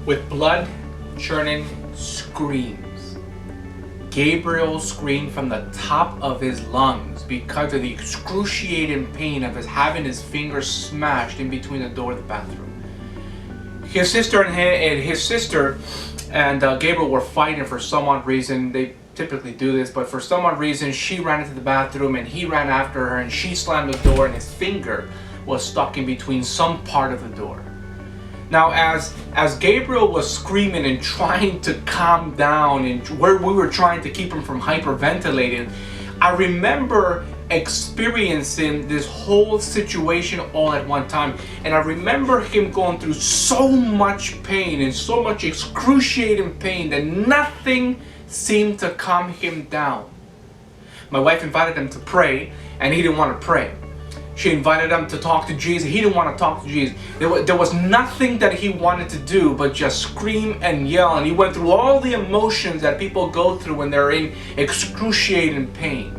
with blood-churning screams. Gabriel screamed from the top of his lungs because of the excruciating pain of having his fingers smashed in between the door of the bathroom. His sister and Gabriel were fighting for some odd reason. They typically do this, but for some odd reason, she ran into the bathroom and he ran after her, and she slammed the door, and his finger was stuck in between some part of the door. Now, as Gabriel was screaming and trying to calm down, and where we were trying to keep him from hyperventilating, I remember experiencing this whole situation all at one time, and I remember him going through so much pain and so much excruciating pain that nothing seemed to calm him down. My wife invited him to pray, and he didn't want to pray. She invited him to talk to Jesus. He didn't want to talk to Jesus. There was nothing that he wanted to do but just scream and yell, and he went through all the emotions that people go through when they're in excruciating pain.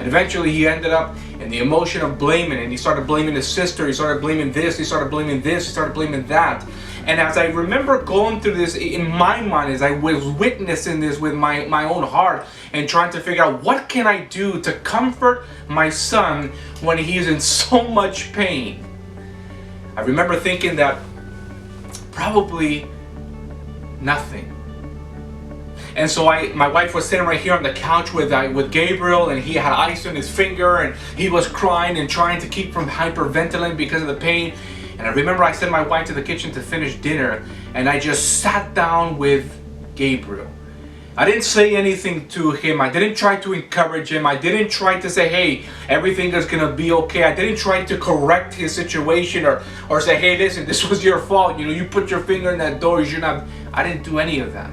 And eventually he ended up in the emotion of blaming, and he started blaming his sister, he started blaming this, he started blaming this, he started blaming that. And as I remember going through this in my mind, as I was witnessing this with my own heart and trying to figure out what can I do to comfort my son when he's in so much pain, I remember thinking that probably nothing. And so my wife was sitting right here on the couch with Gabriel, and he had ice on his finger, and he was crying and trying to keep from hyperventilating because of the pain. And I remember I sent my wife to the kitchen to finish dinner, and I just sat down with Gabriel. I didn't say anything to him. I didn't try to encourage him. I didn't try to say, hey, everything is gonna be okay. I didn't try to correct his situation or say, hey, listen, this was your fault. You know, you put your finger in that door, you shouldn't have. I didn't do any of that.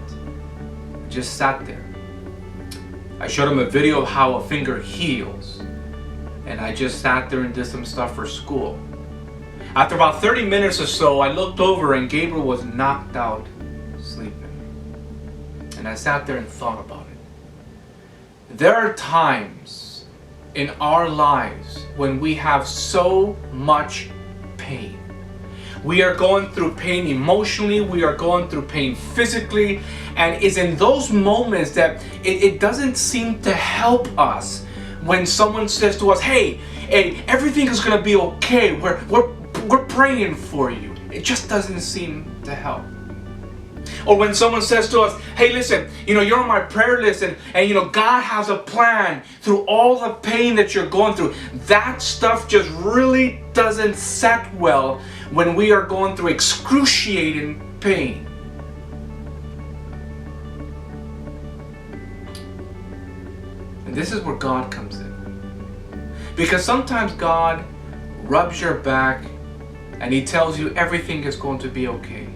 Just sat there. I showed him a video of how a finger heals, and I just sat there and did some stuff for school. After about 30 minutes or so, I looked over and Gabriel was knocked out sleeping. And I sat there and thought about it. There are times in our lives when we have so much pain. We are going through pain emotionally, we are going through pain physically, and it's in those moments that it doesn't seem to help us when someone says to us, hey, everything is going to be okay, we're praying for you. It just doesn't seem to help. Or when someone says to us, hey, listen, you're on my prayer list, and God has a plan through all the pain that you're going through. That stuff just really doesn't set well when we are going through excruciating pain. And this is where God comes in. Because sometimes God rubs your back and He tells you everything is going to be okay.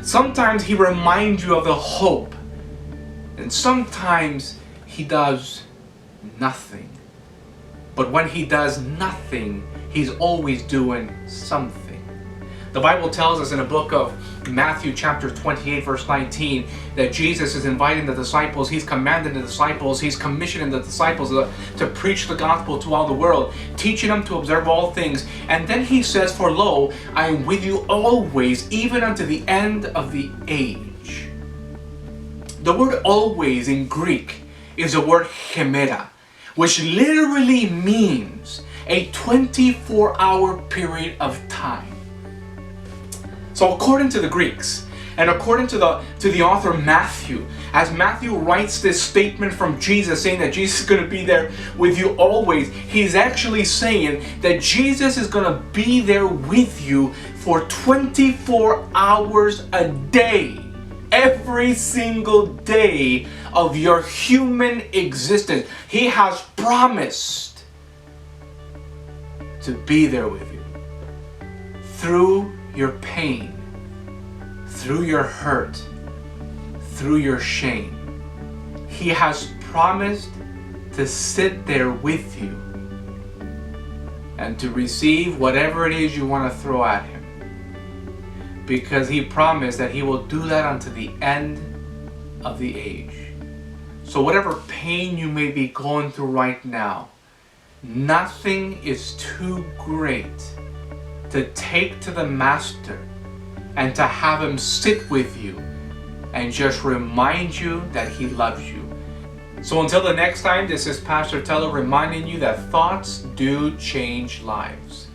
Sometimes He reminds you of the hope, and sometimes He does nothing. But when He does nothing, He's always doing something. The Bible tells us in the book of Matthew chapter 28 verse 19 that Jesus is inviting the disciples, He's commanding the disciples, He's commissioning the disciples to preach the gospel to all the world, teaching them to observe all things. And then He says, for lo, I am with you always, even unto the end of the age. The word always in Greek is the word chimera, which literally means a 24-hour period of time. So according to the Greeks, and according to the author Matthew, as Matthew writes this statement from Jesus saying that Jesus is going to be there with you always, he's actually saying that Jesus is going to be there with you for 24 hours a day, every single day of your human existence. He has promised to be there with you through your pain, through your hurt, through your shame. He has promised to sit there with you and to receive whatever it is you want to throw at Him. Because He promised that He will do that unto the end of the age. So whatever pain you may be going through right now, nothing is too great to take to the Master and to have him sit with you and just remind you that he loves you. So until the next time, this is Pastor Tello reminding you that thoughts do change lives.